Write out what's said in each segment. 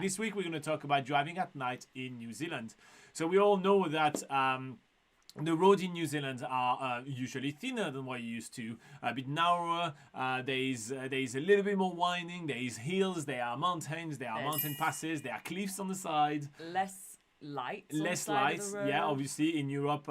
this week we're going to talk about driving at night in New Zealand. So we all know that the roads in New Zealand are usually thinner than what you used to, a bit narrower. There is a little bit more winding. There is hills, there are mountains, there are mountain passes, there are cliffs on the side. Less lights, yeah. Obviously, in Europe,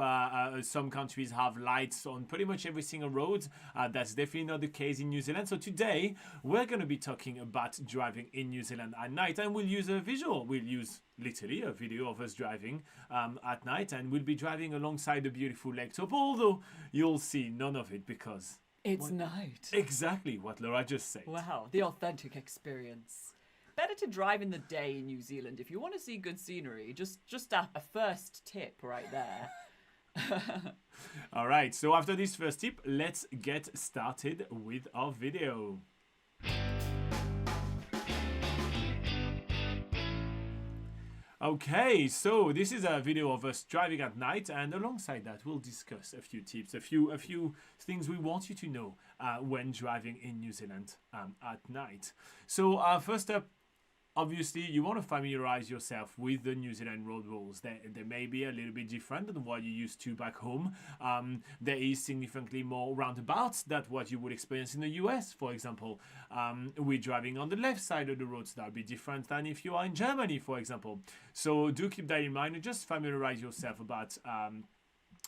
some countries have lights on pretty much every single road. That's definitely not the case in New Zealand. So today, we're going to be talking about driving in New Zealand at night, and we'll use a visual. We'll use literally a video of us driving at night, and we'll be driving alongside the beautiful Lake Taupo, although you'll see none of it because it's night. Exactly what Laura just said. Wow, the authentic experience. Better to drive in the day in New Zealand if you want to see good scenery. Just a first tip right there. All right, so after this first tip, let's get started with our video. Okay, so this is a video of us driving at night, and alongside that we'll discuss a few tips, a few things we want you to know when driving in New Zealand at night. So first up, obviously, you want to familiarize yourself with the New Zealand road rules. They may be a little bit different than what you used to back home. There is significantly more roundabouts than what you would experience in the US, for example. We're driving on the left side of the road, so that would be different than if you are in Germany, for example. So do keep that in mind and just familiarize yourself about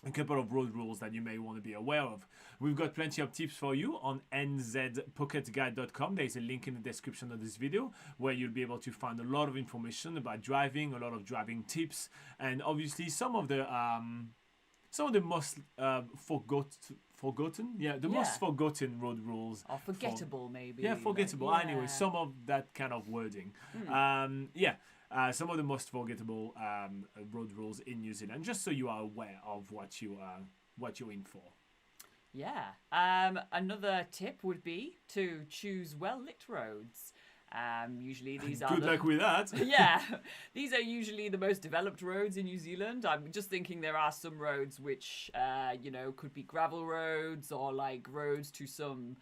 a couple of road rules that you may want to be aware of. We've got plenty of tips for you on nzpocketguide.com. There's a link in the description of this video where you'll be able to find a lot of information about driving, a lot of driving tips, and obviously some of the most forgotten road rules. Or forgettable, maybe. Yeah, forgettable. Like, Anyway, some of that kind of wording. Some of the most forgettable road rules in New Zealand, just so you are aware of what you're in for. Yeah. Another tip would be to choose well-lit roads. Usually these are Good luck with that. Yeah, these are usually the most developed roads in New Zealand. I'm just thinking there are some roads which, could be gravel roads or like roads to some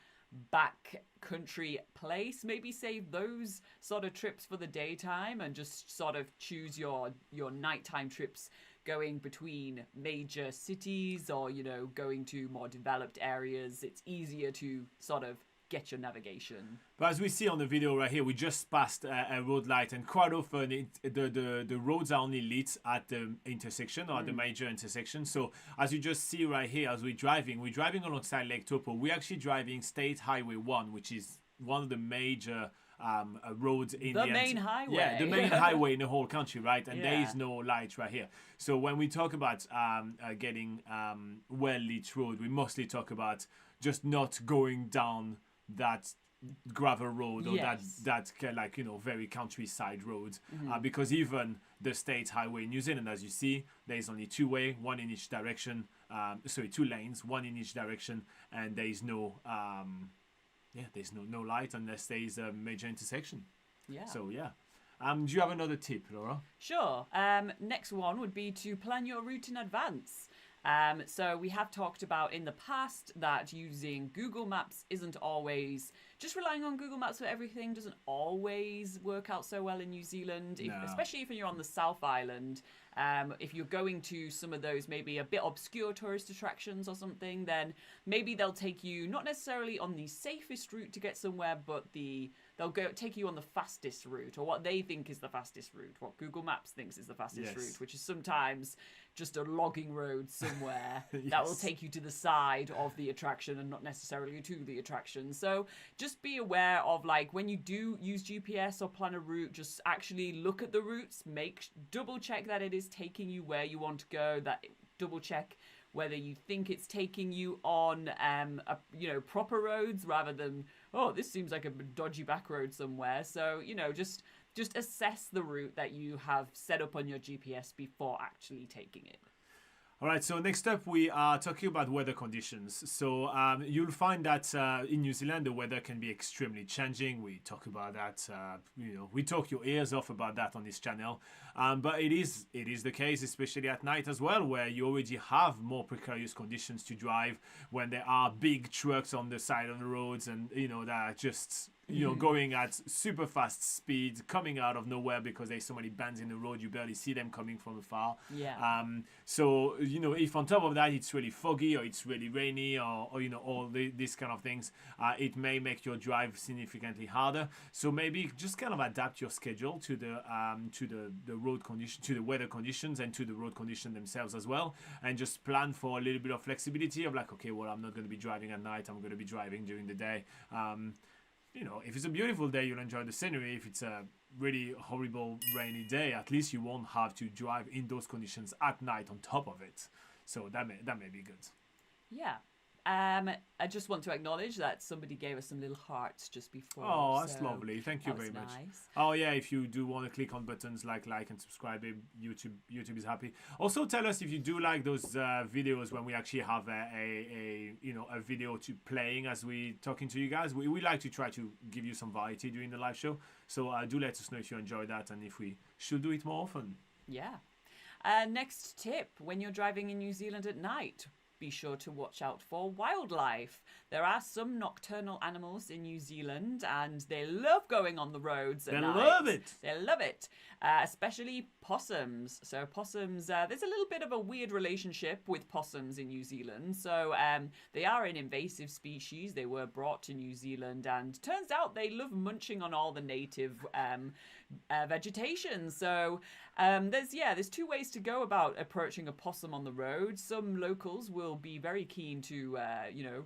back country place. Maybe save those sort of trips for the daytime and just sort of choose your nighttime trips going between major cities or, going to more developed areas. It's easier to sort of get your navigation. But as we see on the video right here, we just passed a road light, and quite often the roads are only lit at the intersection or at the major intersection. So as you just see right here, as we're driving alongside Lake Taupo. We're actually driving State Highway 1, which is one of the major roads in the main highway. Yeah, the main highway in the whole country, right? And there is no light right here. So when we talk about getting well-lit road, we mostly talk about just not going down that gravel road or that very countryside road, because even the state highway in New Zealand, as you see, there is only two lanes, one in each direction, and there is no light unless there is a major intersection. So do you have another tip, Laura? Sure. Next one would be to plan your route in advance. So we have talked about in the past that using Google Maps isn't always, just relying on Google Maps for everything doesn't always work out so well in New Zealand, especially if you're on the South Island. If you're going to some of those maybe a bit obscure tourist attractions or something, then maybe they'll take you not necessarily on the safest route to get somewhere, but they'll take you on the fastest route, or what they think is the fastest route, what Google Maps thinks is the fastest route, which is sometimes just a logging road somewhere that will take you to the side of the attraction and not necessarily to the attraction. So just be aware of, like, when you do use GPS or plan a route, just actually look at the routes, double check that it is taking you where you want to go, double check whether you think it's taking you on proper roads rather than, this seems like a dodgy back road somewhere. So just assess the route that you have set up on your GPS before actually taking it. All right, so next up we are talking about weather conditions. So you'll find that in New Zealand the weather can be extremely changing. We talk about that, we talk your ears off about that on this channel. But it is the case, especially at night as well, where you already have more precarious conditions to drive when there are big trucks on the side of the roads, and that are just going at super fast speed, coming out of nowhere because there's so many bands in the road, you barely see them coming from afar. Yeah. So, if on top of that it's really foggy or it's really rainy or all these kind of things, it may make your drive significantly harder. So maybe just kind of adapt your schedule to the road condition, to the weather conditions, and to the road condition themselves as well, and just plan for a little bit of flexibility of like, okay, well, I'm not going to be driving at night, I'm going to be driving during the day. If it's a beautiful day, you'll enjoy the scenery. If it's a really horrible rainy day, at least you won't have to drive in those conditions at night on top of it. So that may be good. Yeah. I just want to acknowledge that somebody gave us some little hearts just before. Oh, that's lovely. Thank you very much. Nice. Oh yeah, if you do want to click on buttons like and subscribe, YouTube is happy. Also, tell us if you do like those videos when we actually have a video to playing as we talking to you guys. We like to try to give you some variety during the live show. So do let us know if you enjoy that and if we should do it more often. Yeah. Next tip: when you're driving in New Zealand at night, be sure to watch out for wildlife. There are some nocturnal animals in New Zealand and they love going on the roads at night. They love it. Especially possums. So possums, there's a little bit of a weird relationship with possums in New Zealand. So they are an invasive species. They were brought to New Zealand and turns out they love munching on all the native vegetation. So there's two ways to go about approaching a possum on the road. Some locals will be very keen to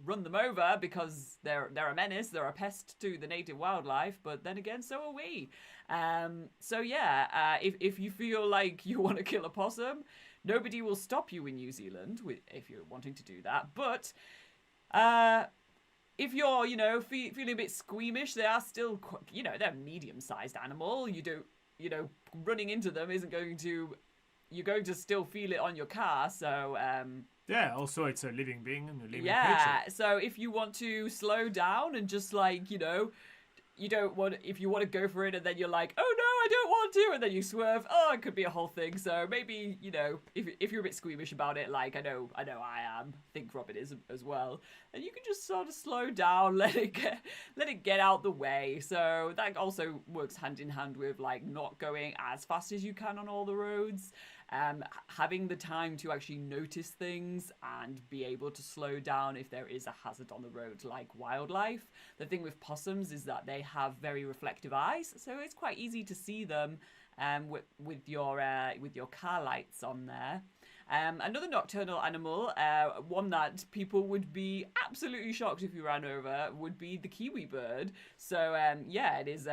run them over because they're a menace, they're a pest to the native wildlife, but then again so are we. If you feel like you want to kill a possum, nobody will stop you in New Zealand if you're wanting to do that. But if you're feeling a bit squeamish, they are still they're a medium-sized animal. Running into them isn't going to, you're going to still feel it on your car. So yeah, also it's a living being and a living creature. creature. So if you want to slow down and just you don't want, if you want to go for it and then you're like, oh no, I don't want to, and then you swerve, it could be a whole thing. So maybe, if you're a bit squeamish about it, like I know I am, I think Robin is as well, and you can just sort of slow down, let it get out the way. So that also works hand in hand with like not going as fast as you can on all the roads. Having the time to actually notice things and be able to slow down if there is a hazard on the road, like wildlife. The thing with possums is that they have very reflective eyes, so it's quite easy to see them with your car lights on there. Another nocturnal animal, one that people would be absolutely shocked if you ran over, would be the kiwi bird. So it is.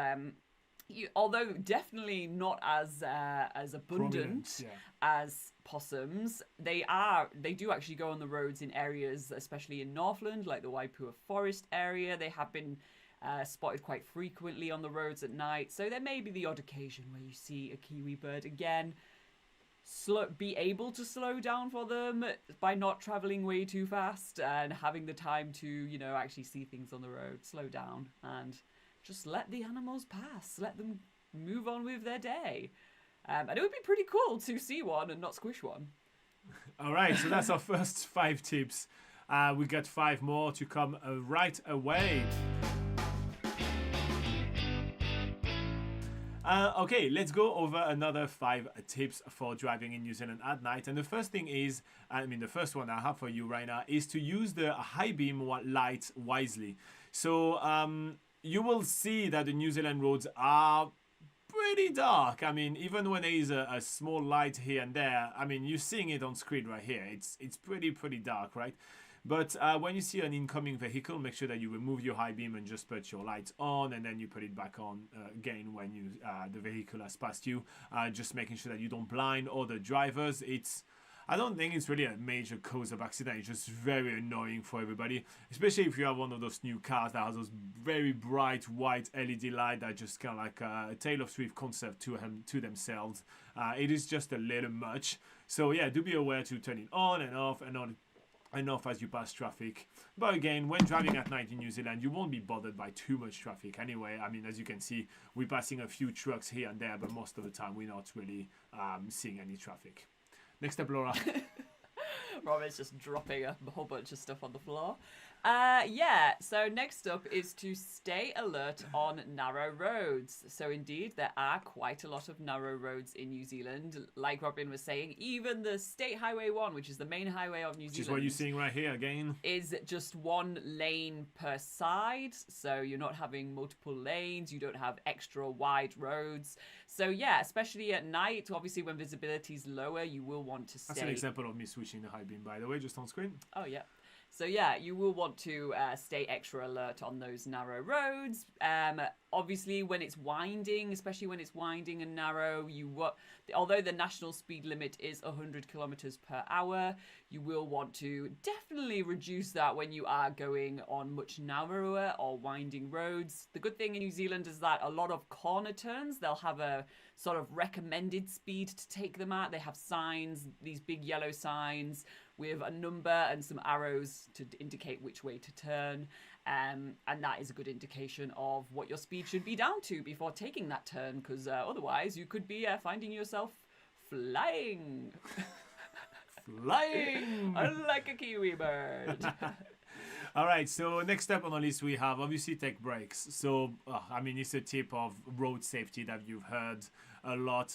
Although definitely not as abundant as possums, they do actually go on the roads in areas, especially in Northland, like the Waipua Forest area. They have been spotted quite frequently on the roads at night. So there may be the odd occasion where you see a kiwi bird. Again, be able to slow down for them by not traveling way too fast and having the time to actually see things on the road. Slow down and just let the animals pass. Let them move on with their day. And it would be pretty cool to see one and not squish one. All right, so that's our first 5 tips. We got 5 more to come right away. Okay, let's go over another 5 tips for driving in New Zealand at night. And the first thing is, the first one I have for you right now is to use the high beam light wisely. So, you will see that the New Zealand roads are pretty dark. Even when there is a small light here and there, you're seeing it on screen right here. It's pretty dark, right? But when you see an incoming vehicle, make sure that you remove your high beam and just put your lights on, and then you put it back on again when the vehicle has passed you. Just making sure that you don't blind other drivers. I don't think it's really a major cause of accident. It's just very annoying for everybody, especially if you have one of those new cars that has those very bright white LED light that just kind of like a Taylor Swift concert to themselves. It is just a little much. So yeah, do be aware to turn it on and off and on and off as you pass traffic. But again, when driving at night in New Zealand, you won't be bothered by too much traffic anyway. As you can see, we're passing a few trucks here and there, but most of the time we're not really seeing any traffic. Next up, Laura. Robin's just dropping a whole bunch of stuff on the floor. Yeah, so next up is to stay alert on narrow roads. So indeed, there are quite a lot of narrow roads in New Zealand. Like Robin was saying, even the State Highway 1, which is the main highway of New Which is Zealand, what you're seeing right here again. is just one lane per side. So you're not having multiple lanes, you don't have extra wide roads. So yeah, especially at night, obviously when visibility is lower, you will want to stay. That's an example of me switching the high beam, by the way, just on screen. Oh, yeah. So yeah, you will want to stay extra alert on those narrow roads. Obviously, when it's winding, especially when it's winding and narrow, although the national speed limit is 100 kilometers per hour, you will want to definitely reduce that when you are going on much narrower or winding roads. The good thing in New Zealand is that a lot of corner turns, they'll have a sort of recommended speed to take them at. They have signs, these big yellow signs with a number and some arrows to indicate which way to turn. And that is a good indication of what your speed should be down to before taking that turn, because otherwise you could be finding yourself flying. Flying! Like a kiwi bird. All right, so next up on the list we have obviously take breaks. So, I mean, it's a tip of road safety that you've heard a lot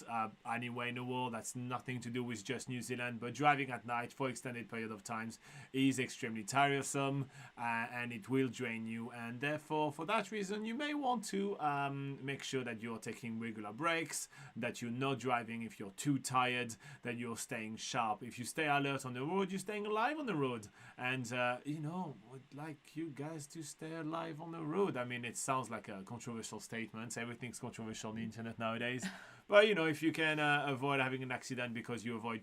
anywhere in the world. That's nothing to do with just New Zealand, but driving at night for extended period of times is extremely tiresome and it will drain you. And therefore, for that reason, you may want to make sure that you're taking regular breaks, that you're not driving if you're too tired, that you're staying sharp. If you stay alert on the road, you're staying alive on the road. And, would like you guys to stay alive on the road. I mean, it sounds like a controversial statement. Everything's controversial on the internet nowadays. But, if you can avoid having an accident because you avoid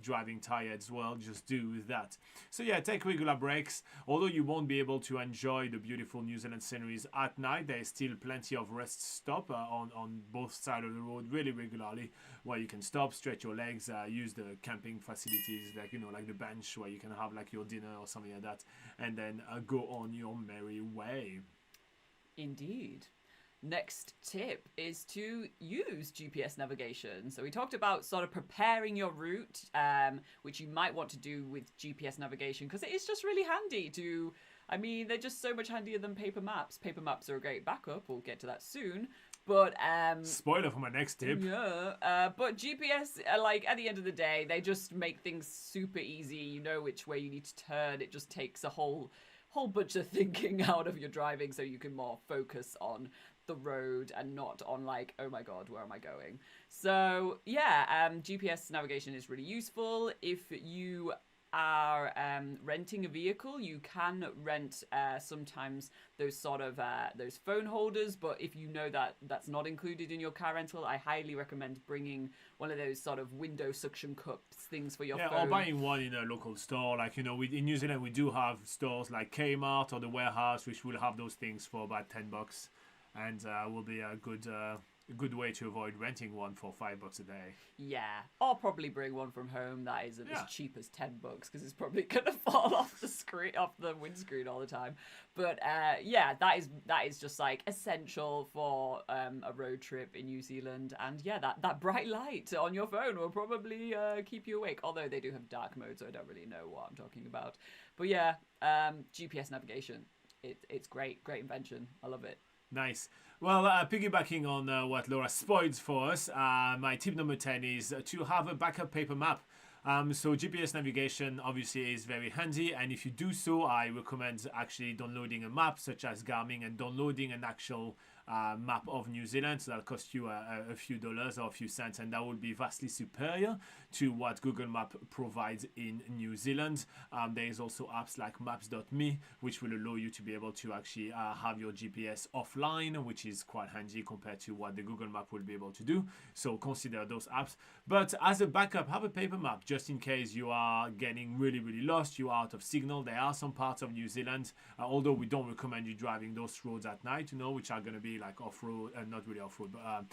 driving tired as well, just do that. So, yeah, take regular breaks. Although you won't be able to enjoy the beautiful New Zealand sceneries at night, there is still plenty of rest stop on both sides of the road really regularly, where you can stop, stretch your legs, use the camping facilities, like the bench where you can have like your dinner or something like that, and then go on your merry way. Indeed. Next tip is to use GPS navigation. So we talked about sort of preparing your route, which you might want to do with GPS navigation because it is just really handy to, they're just so much handier than paper maps. Paper maps are a great backup. We'll get to that soon. But spoiler for my next tip. Yeah, but GPS, at the end of the day, they just make things super easy. You know which way you need to turn. It just takes a whole bunch of thinking out of your driving, so you can more focus on the road and not on oh my god, where am I going? So yeah, GPS navigation is really useful. If you are renting a vehicle, you can rent sometimes those sort of those phone holders, but if you know that that's not included in your car rental, I highly recommend bringing one of those sort of window suction cups things for your phone. Or buying one in a local store. In New Zealand we do have stores like Kmart or the Warehouse which will have those things for about $10 and will be a good way to avoid renting one for $5 a day. Yeah, or probably bring one from home that isn't as cheap as $10 because it's probably gonna fall off the windscreen all the time. But yeah, that is just essential for a road trip in New Zealand. And yeah, that bright light on your phone will probably keep you awake. Although they do have dark mode, so I don't really know what I'm talking about. But yeah, GPS navigation, it's great invention. I love it. Nice. Well, piggybacking on what Laura spoiled for us, my tip number 10 is to have a backup paper map. So GPS navigation obviously is very handy, and if you do so, I recommend actually downloading a map such as Garmin and downloading an actual map of New Zealand. So that'll cost you a few dollars or a few cents, and that will be vastly superior to what Google Map provides in New Zealand. There is also apps like Maps.me, which will allow you to be able to actually have your GPS offline, which is quite handy compared to what the Google Map will be able to do. So consider those apps. But as a backup, have a paper map just in case you are getting really, really lost, you are out of signal. There are some parts of New Zealand, although we don't recommend you driving those roads at night, which are going to be like off-road, not really off-road, but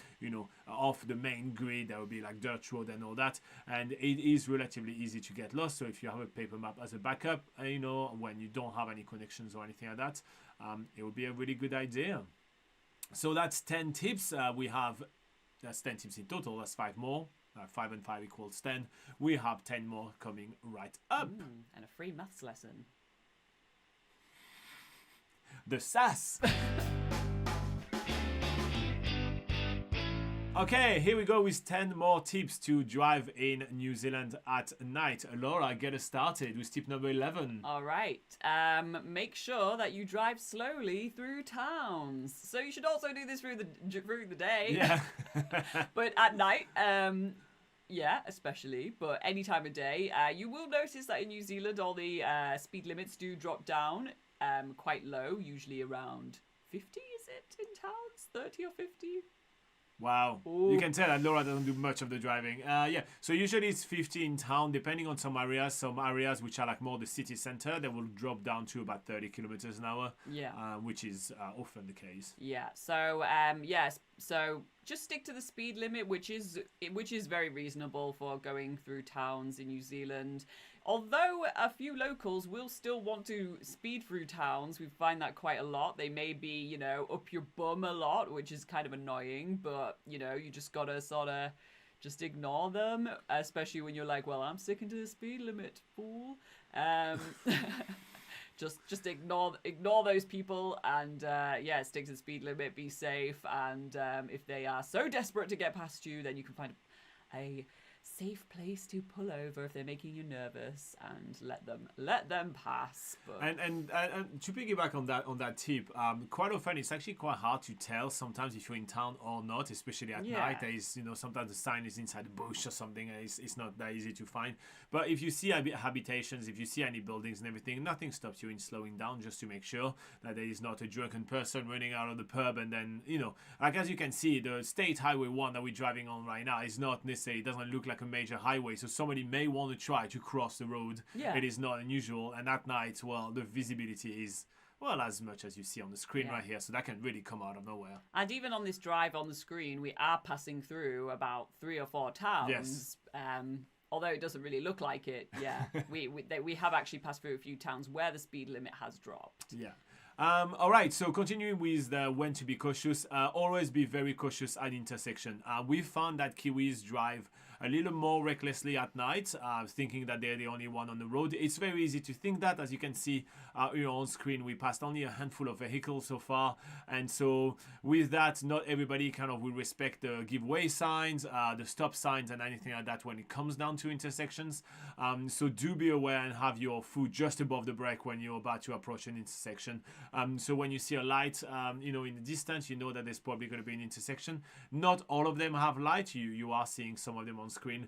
off the main grid. There will be like dirt road and all that, and it is relatively easy to get lost. So if you have a paper map as a backup, when you don't have any connections or anything like that, it would be a really good idea. So that's 10 tips. That's 10 tips in total. That's 5 more. 5 and 5 equals 10. We have 10 more coming right up. And a free maths lesson. the sass. Okay, here we go with 10 more tips to drive in New Zealand at night. Laura, get us started with tip number 11. All right. Make sure that you drive slowly through towns. So you should also do this through the day. Yeah. But at night, yeah, especially, but any time of day, you will notice that in New Zealand, all the speed limits do drop down quite low, usually around 50, is it, in towns? 30 or 50? Wow. Ooh. You can tell that Laura doesn't do much of the driving. Yeah, so usually it's 50 in town, depending on some areas which are like more the city center, they will drop down to about 30 kilometers an hour. Yeah. Which is often the case. Yeah. So, yes. So just stick to the speed limit, which is very reasonable for going through towns in New Zealand. Although a few locals will still want to speed through towns, we find that quite a lot. They may be, you know, up your bum a lot, which is kind of annoying, but, you know, you just gotta sort of just ignore them, especially when you're like, well, I'm sticking to the speed limit, fool. Just ignore those people and, yeah, stick to the speed limit, be safe, and if they are so desperate to get past you, then you can find a safe place to pull over if they're making you nervous and let them pass. But... And to piggyback on that tip, quite often it's actually quite hard to tell sometimes if you're in town or not, especially at night. There is, you know, sometimes the sign is inside a bush or something, and it's not that easy to find. But if you see habitations, if you see any buildings and everything, nothing stops you in slowing down just to make sure that there is not a drunken person running out of the pub. And then, you know, like as you can see, the State Highway 1 that we're driving on right now is not necessarily, it doesn't look like a major highway, so somebody may want to try to cross the road. It is not unusual, and at night, well, the visibility is, well, as much as you see on the screen right here, so that can really come out of nowhere. And even on this drive on the screen, we are passing through about 3 or 4 towns. Although it doesn't really look like it. We have actually passed through a few towns where the speed limit has dropped. All right, so continuing with when to be cautious, always be very cautious at intersection. We've found that Kiwis drive a little more recklessly at night, thinking that they're the only one on the road. It's very easy to think that. As you can see on screen, we passed only a handful of vehicles so far, and so with that, not everybody kind of will respect the give way signs, the stop signs, and anything like that when it comes down to intersections. So do be aware and have your foot just above the brake when you're about to approach an intersection. So when you see a light, you know, in the distance, you know that there's probably going to be an intersection. Not all of them have light. You are seeing some of them on screen.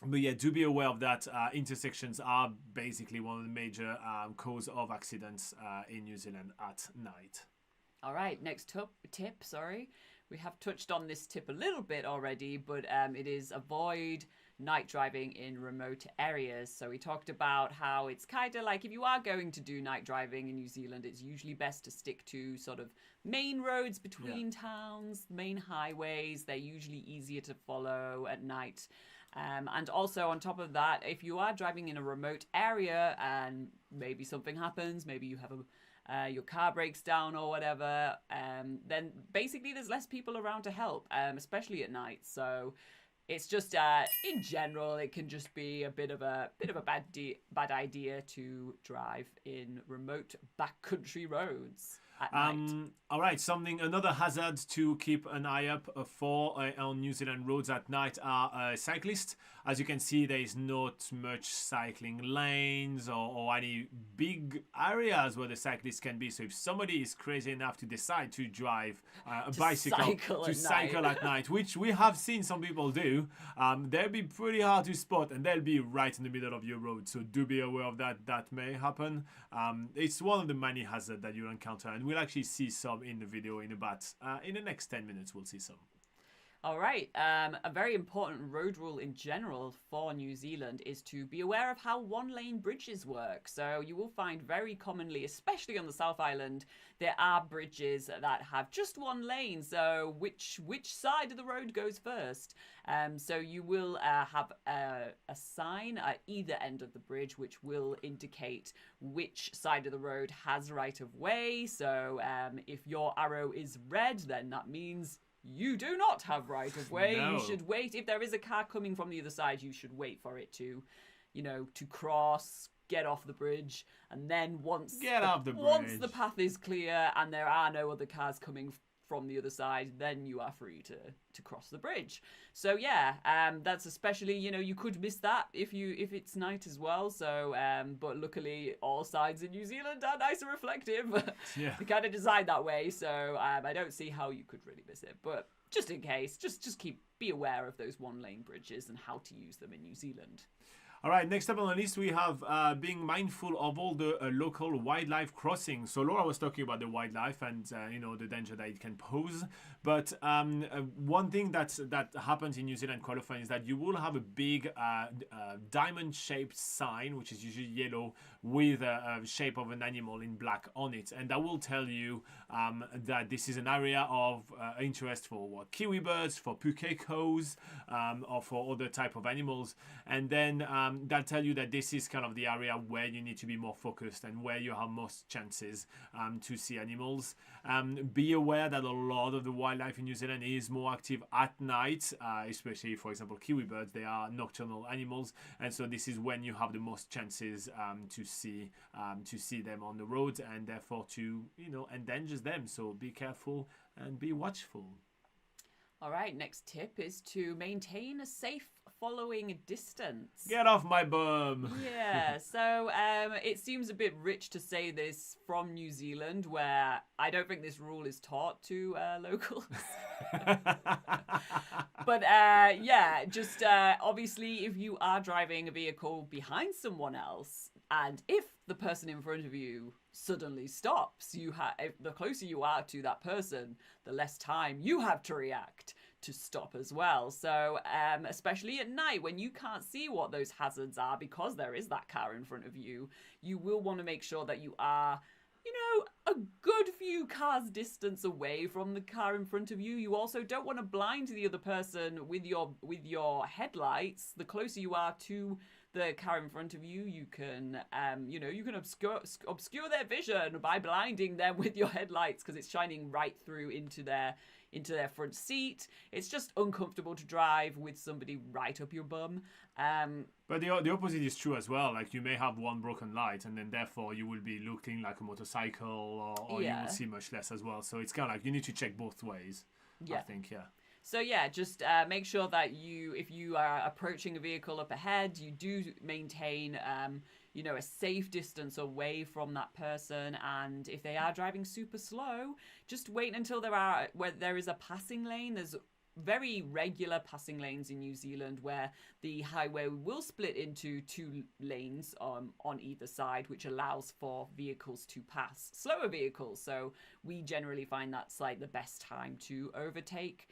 But yeah, do be aware of that. Intersections are basically one of the major cause of accidents in New Zealand at night. All right, next tip, sorry. We have touched on this tip a little bit already, but it is avoid night driving in remote areas. So we talked about how it's kind of like if you are going to do night driving in New Zealand, it's usually best to stick to sort of main roads between towns, main highways. They're usually easier to follow at night. And also on top of that, if you are driving in a remote area and maybe something happens, maybe you have your car breaks down or whatever, then basically there's less people around to help, especially at night. So it's just in general, it can just be a bit of a bad idea to drive in remote backcountry roads at night. All right, another hazard to keep an eye up for on New Zealand roads at night are cyclists. As you can see, there is not much cycling lanes or any big areas where the cyclists can be. So if somebody is crazy enough to decide to drive a bicycle to cycle at night, which we have seen some people do, they'll be pretty hard to spot and they'll be right in the middle of your road. So do be aware of that. That may happen. It's one of the many hazards that you'll encounter, and we'll actually see some in the video in the next 10 minutes. We'll see some. All right. A very important road rule in general for New Zealand is to be aware of how one-lane bridges work. So you will find very commonly, especially on the South Island, there are bridges that have just one lane. So which side of the road goes first? So you will have a sign at either end of the bridge which will indicate which side of the road has right of way. So if your arrow is red, then that means you do not have right of way. No. You should wait. If there is a car coming from the other side, you should wait for it to, to cross, get off the bridge, and then once Once the path is clear and there are no other cars coming from the other side, then you are free to cross the bridge. So yeah, that's especially, you could miss that if it's night as well. So but luckily all sides in New Zealand are nice and reflective. Yeah. They kind of designed that way, so I don't see how you could really miss it. But just in case, just be aware of those one-lane bridges and how to use them in New Zealand. All right, next up on the list, we have being mindful of all the local wildlife crossings. So Laura was talking about the wildlife and, the danger that it can pose. But one thing that happens in New Zealand quite often is that you will have a big diamond-shaped sign, which is usually yellow, with a shape of an animal in black on it. And that will tell you that this is an area of interest for kiwi birds, for pukekos, or for other type of animals. And then that'll tell you that this is kind of the area where you need to be more focused and where you have most chances to see animals. Be aware that a lot of the wildlife in New Zealand is more active at night, especially, for example, kiwi birds. They are nocturnal animals, and so this is when you have the most chances to see them on the road, and therefore to endanger them. So be careful and be watchful. All right, next tip is to maintain a safe following distance. Get off my bum! Yeah, so it seems a bit rich to say this from New Zealand, where I don't think this rule is taught to locals. But just obviously if you are driving a vehicle behind someone else, and if the person in front of you suddenly stops, the closer you are to that person, the less time you have to react to stop as well. So especially at night when you can't see what those hazards are because there is that car in front of you, you will want to make sure that you are a good few cars distance away from the car in front of you. You also don't want to blind the other person with your headlights. The closer you are to the car in front of you, you can obscure their vision by blinding them with your headlights because it's shining right through into their front seat. It's just uncomfortable to drive with somebody right up your bum. But the opposite is true as well. Like, you may have one broken light, and then therefore you will be looking like a motorcycle, or you will see much less as well. So it's kind of like you need to check both ways. I think. So just make sure that if you are approaching a vehicle up ahead, you do maintain a safe distance away from that person. And if they are driving super slow, just wait until there is a passing lane. There's very regular passing lanes in New Zealand where the highway will split into two lanes on either side, which allows for vehicles to pass, slower vehicles. So we generally find that's like the best time to overtake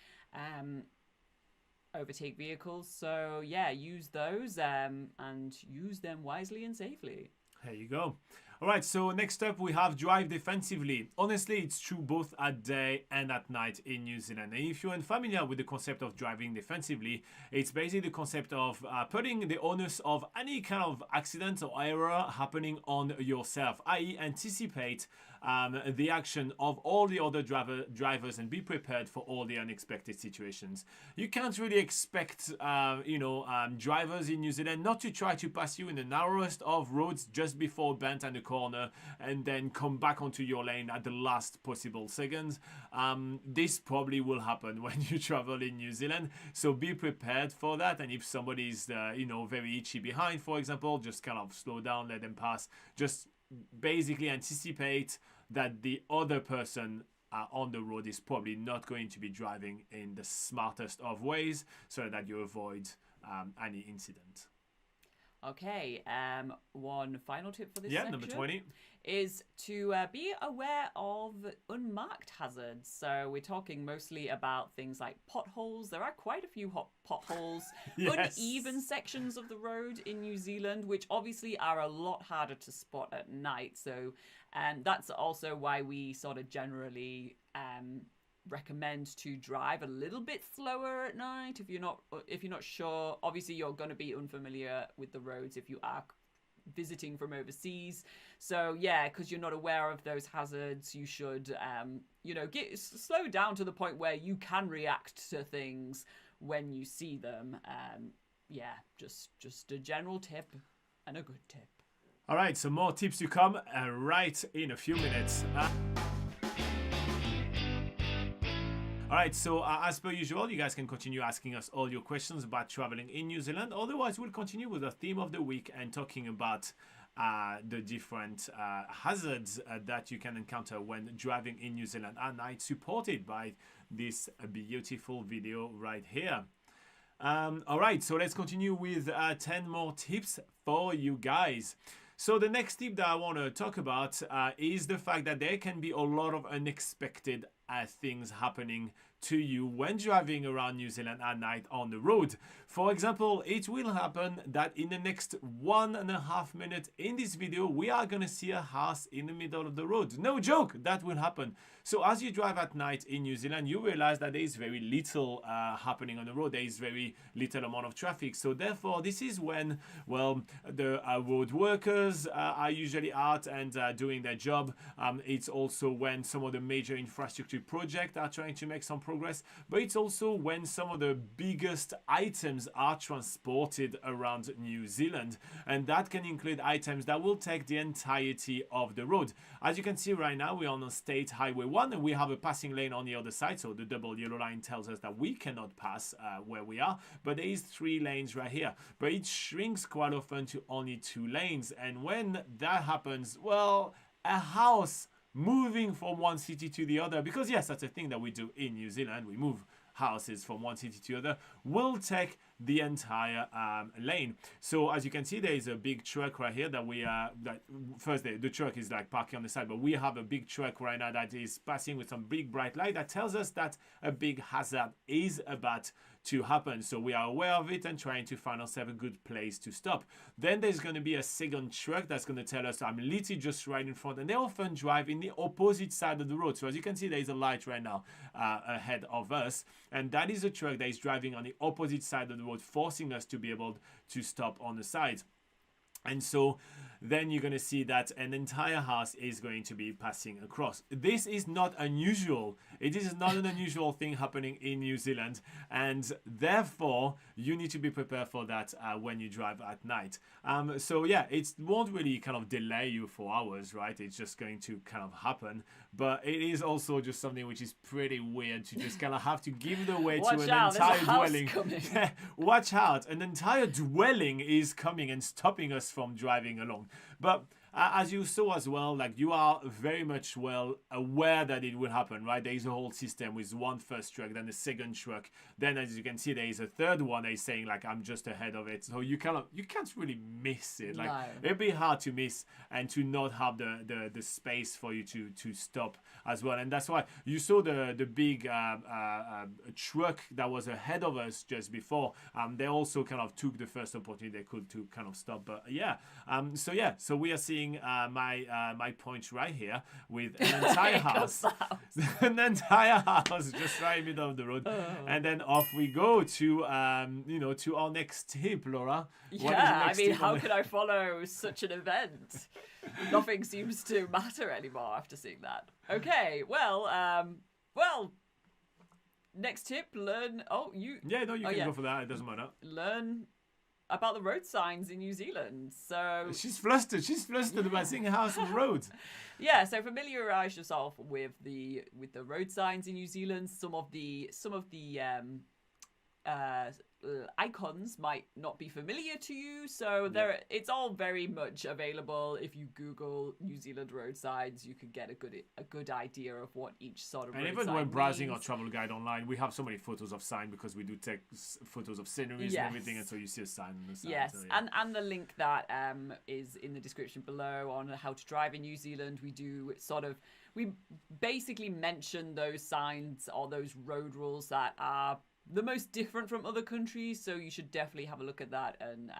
vehicles. So use those and use them wisely and safely. There you go. All right, so next up we have drive defensively. Honestly, it's true both at day and at night in New Zealand. And if you're unfamiliar with the concept of driving defensively, it's basically the concept of putting the onus of any kind of accident or error happening on yourself, i.e. anticipate the action of all the other drivers and be prepared for all the unexpected situations. You can't really expect drivers in New Zealand not to try to pass you in the narrowest of roads just before a bend and a corner and then come back onto your lane at the last possible seconds. This probably will happen when you travel in New Zealand, so be prepared for that. And if somebody's very itchy behind, for example, just kind of slow down, let them pass. Just basically anticipate that the other person on the road is probably not going to be driving in the smartest of ways, so that you avoid any incident. Okay, one final tip for this section. Number 20. Is to be aware of unmarked hazards. So we're talking mostly about things like potholes. There are quite a few potholes, uneven sections of the road in New Zealand, which obviously are a lot harder to spot at night. So that's also why we sort of generally recommend to drive a little bit slower at night if you're not sure. Obviously you're going to be unfamiliar with the roads if you are visiting from overseas. So because you're not aware of those hazards, you should slow down to the point where you can react to things when you see them. Just a general tip and a good tip. All right, so more tips to come right in a few minutes. All right, so as per usual, you guys can continue asking us all your questions about traveling in New Zealand. Otherwise, we'll continue with the theme of the week and talking about the different hazards that you can encounter when driving in New Zealand at night, supported by this beautiful video right here. All right, so let's continue with 10 more tips for you guys. So the next tip that I want to talk about is the fact that there can be a lot of unexpected things happening to you when driving around New Zealand at night on the road. For example, it will happen that in the next 1.5 minutes in this video, we are going to see a house in the middle of the road. No joke, that will happen. So as you drive at night in New Zealand, you realize that there is very little happening on the road. There is very little amount of traffic. So therefore, this is when, well, the road workers are usually out and doing their job. It's also when some of the major infrastructure projects are trying to make some progress, but it's also when some of the biggest items are transported around New Zealand, and that can include items that will take the entirety of the road. As you can see right now, we're on State Highway 1 and we have a passing lane on the other side, so the double yellow line tells us that we cannot pass where we are, but there is 3 lanes right here, but it shrinks quite often to only 2 lanes, and when that happens, well, a house moving from one city to the other, because yes, that's a thing that we do in New Zealand, we move houses from one city to the other, will take the entire lane. So as you can see, there is a big truck right here that we first the truck is like parking on the side, but we have a big truck right now that is passing with some big bright light that tells us that a big hazard is about to happen. So we are aware of it and trying to find ourselves a good place to stop. Then there's going to be a second truck that's going to tell us I'm literally just right in front, and they often drive in the opposite side of the road. So as you can see, there is a light right now ahead of us, and that is a truck that is driving on the opposite side of the road, forcing us to be able to stop on the side. And so then you're going to see that an entire house is going to be passing across. This is not unusual. It is not an unusual thing happening in New Zealand, and therefore you need to be prepared for that when you drive at night. So yeah, it won't really kind of delay you for hours, right? It's just going to kind of happen, but it is also just something which is pretty weird to just kind of have to give the way to an entire dwelling. Yeah, watch out, an entire dwelling is coming and stopping us from driving along. But as you saw as well, like, you are very much well aware that it will happen, right? There is a whole system with one first truck, then the second truck, then as you can see there is a third one that is saying like I'm just ahead of it, so you can't really miss it. Like, no. It'd be hard to miss and to not have the space for you to stop as well. And that's why you saw the big truck that was ahead of us just before. They also kind of took the first opportunity they could to kind of stop. But yeah, so we are seeing my point right here with an entire house, an entire house just right in the middle of the road, and then off we go to to our next tip, Laura. Yeah, I mean, how could I follow such an event? Nothing seems to matter anymore after seeing that. Okay, well, next tip: learn. Oh, you. Yeah, no, you can go for that. It doesn't matter. Learn about the road signs in New Zealand. So she's flustered about seeing a house on the road. Yeah, so familiarize yourself with the road signs in New Zealand. Some of the icons might not be familiar to you, so it's all very much available. If you Google New Zealand road signs, you can get a good idea of what each sort of road sign means. And even when browsing our travel guide online, we have so many photos of sign because we do take photos of sceneries and everything, and so you see a sign on the side. Yes, so, yeah. and the link that is in the description below on how to drive in New Zealand. We basically mention those signs or those road rules that are the most different from other countries, so you should definitely have a look at that and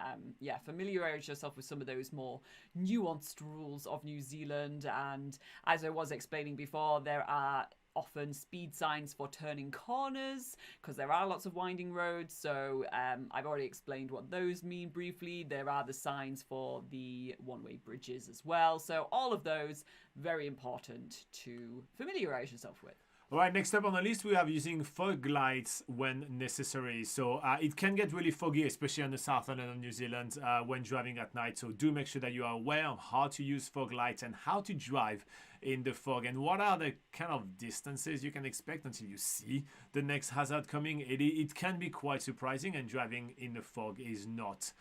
familiarize yourself with some of those more nuanced rules of New Zealand. And as I was explaining before, there are often speed signs for turning corners because there are lots of winding roads, so I've already explained what those mean briefly. There are the signs for the one-way bridges as well, so all of those very important to familiarize yourself with. All right, next up on the list, we have using fog lights when necessary. So it can get really foggy, especially on the south island of New Zealand when driving at night. So do make sure that you are aware of how to use fog lights and how to drive in the fog and what are the kind of distances you can expect until you see the next hazard coming. It can be quite surprising, and driving in the fog is not,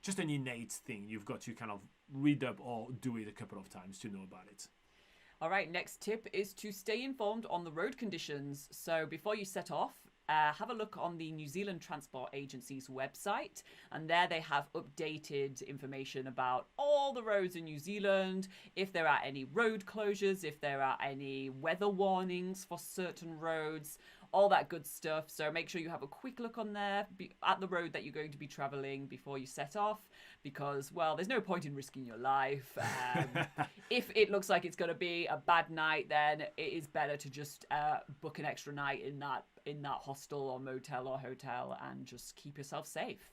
just an innate thing. You've got to kind of read up or do it a couple of times to know about it. All right, next tip is to stay informed on the road conditions. So before you set off, have a look on the New Zealand Transport Agency's website, and there they have updated information about all the roads in New Zealand, if there are any road closures, if there are any weather warnings for certain roads, all that good stuff. So make sure you have a quick look on there at the road that you're going to be traveling before you set off, because, well, there's no point in risking your life. If it looks like it's going to be a bad night, then it is better to just book an extra night in that hostel or motel or hotel and just keep yourself safe.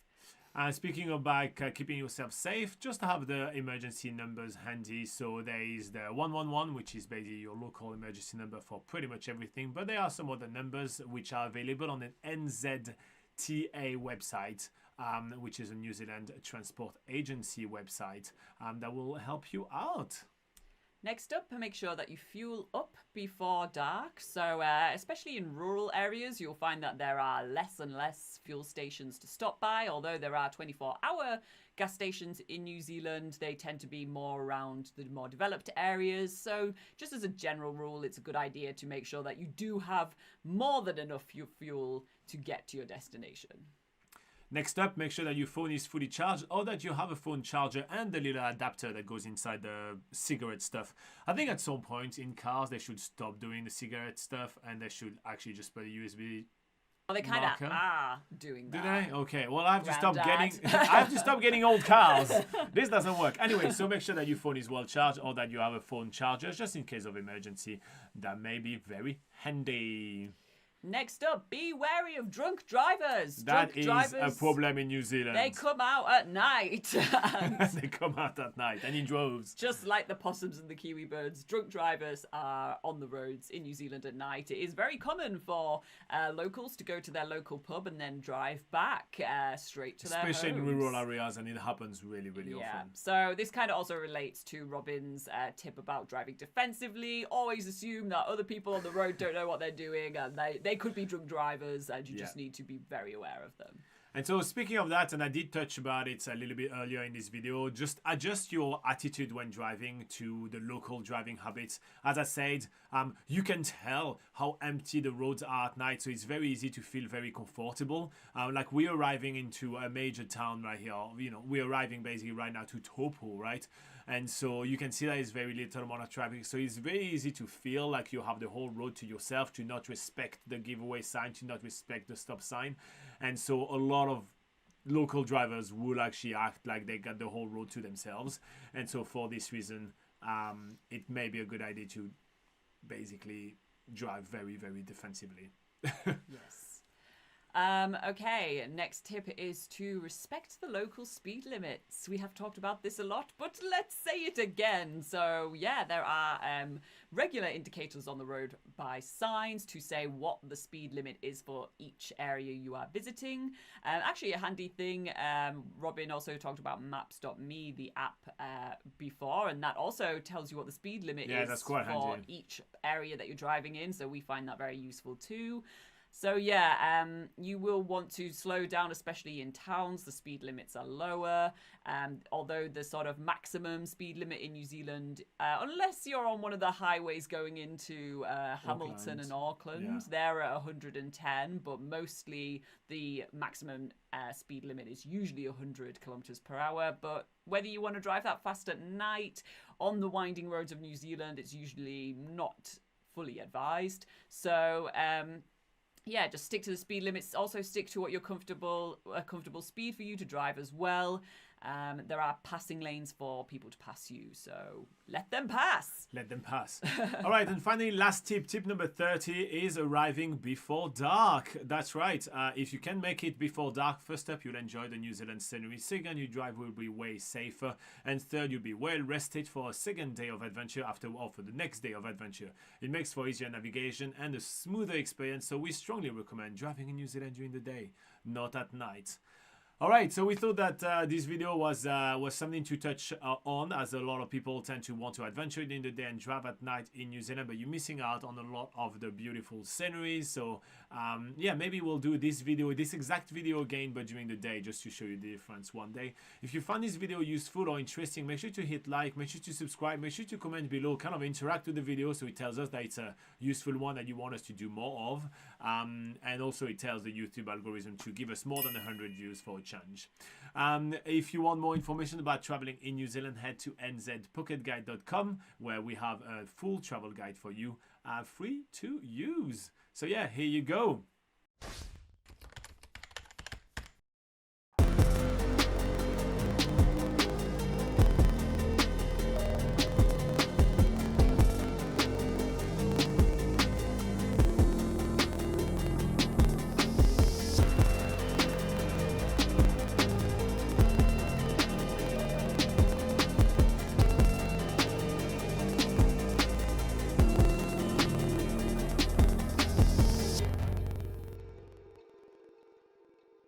Speaking of keeping yourself safe, just have the emergency numbers handy. So there is the 111, which is basically your local emergency number for pretty much everything. But there are some other numbers which are available on an NZDT website, which is a New Zealand Transport Agency website that will help you out. Next up, make sure that you fuel up before dark. So especially in rural areas, you'll find that there are less and less fuel stations to stop by. Although there are 24-hour gas stations in New Zealand, they tend to be more around the more developed areas. So just as a general rule, it's a good idea to make sure that you do have more than enough fuel to get to your destination. Next up, make sure that your phone is fully charged, or that you have a phone charger and the little adapter that goes inside the cigarette stuff. I think at some point in cars, they should stop doing the cigarette stuff and they should actually just put a USB. Well, they kind of are doing that. Do they? Okay. Well, I have to stop getting old cars. This doesn't work. Anyway, so make sure that your phone is well charged, or that you have a phone charger just in case of emergency. That may be very handy. Next up, be wary of drunk drivers. That is a problem in New Zealand. They come out at night. They come out at night and in droves. Just like the possums and the kiwi birds, drunk drivers are on the roads in New Zealand at night. It is very common for locals to go to their local pub and then drive back straight to their homes. Especially in rural areas, and it happens really, really often. So this kind of also relates to Robin's tip about driving defensively. Always assume that other people on the road don't know what they're doing, and they could be drunk drivers, and you just need to be very aware of them. And so speaking of that, and I did touch about it a little bit earlier in this video, just adjust your attitude when driving to the local driving habits. As I said, you can tell how empty the roads are at night, so it's very easy to feel very comfortable. Like we're arriving into a major town right here. We're arriving basically right now to Taupo, right? And so you can see that it's very little amount of traffic. So it's very easy to feel like you have the whole road to yourself, to not respect the giveaway sign, to not respect the stop sign. And so a lot of local drivers will actually act like they got the whole road to themselves. And so for this reason, it may be a good idea to basically drive very, very defensively. Yes. Okay, next tip is to respect the local speed limits. We have talked about this a lot, but let's say it again. So yeah, there are regular indicators on the road by signs to say what the speed limit is for each area you are visiting. Actually, a handy thing, Robin also talked about Maps.me, the app, before, and that also tells you what the speed limit is that's quite for handy. each area that you're driving in, so we find that very useful too. So yeah, you will want to slow down, especially in towns. The speed limits are lower, although the sort of maximum speed limit in New Zealand, unless you're on one of the highways going into Hamilton and Auckland, they're at 110, but mostly the maximum speed limit is usually 100 kilometers per hour. But whether you want to drive that fast at night on the winding roads of New Zealand, it's usually not fully advised. So yeah, just stick to the speed limits. Also stick to what a comfortable speed for you to drive as well. There are passing lanes for people to pass you, so let them pass. Let them pass. All right, and finally, last tip. Tip number 30 is arriving before dark. That's right. If you can make it before dark, first up, you'll enjoy the New Zealand scenery. Second, your drive will be way safer. And third, you'll be well rested for a second day of adventure for the next day of adventure. It makes for easier navigation and a smoother experience, so we strongly recommend driving in New Zealand during the day, not at night. All right, so we thought that this video was something to touch on, as a lot of people tend to want to adventure in the day and drive at night in New Zealand, but you're missing out on a lot of the beautiful sceneries. So yeah, maybe we'll do this exact video again, but during the day, just to show you the difference one day. If you found this video useful or interesting, make sure to hit like, make sure to subscribe, make sure to comment below, kind of interact with the video, so it tells us that it's a useful one that you want us to do more of. And also it tells the YouTube algorithm to give us more than 100 views for a challenge. If you want more information about traveling in New Zealand, head to nzpocketguide.com, where we have a full travel guide for you, free to use. So yeah, here you go.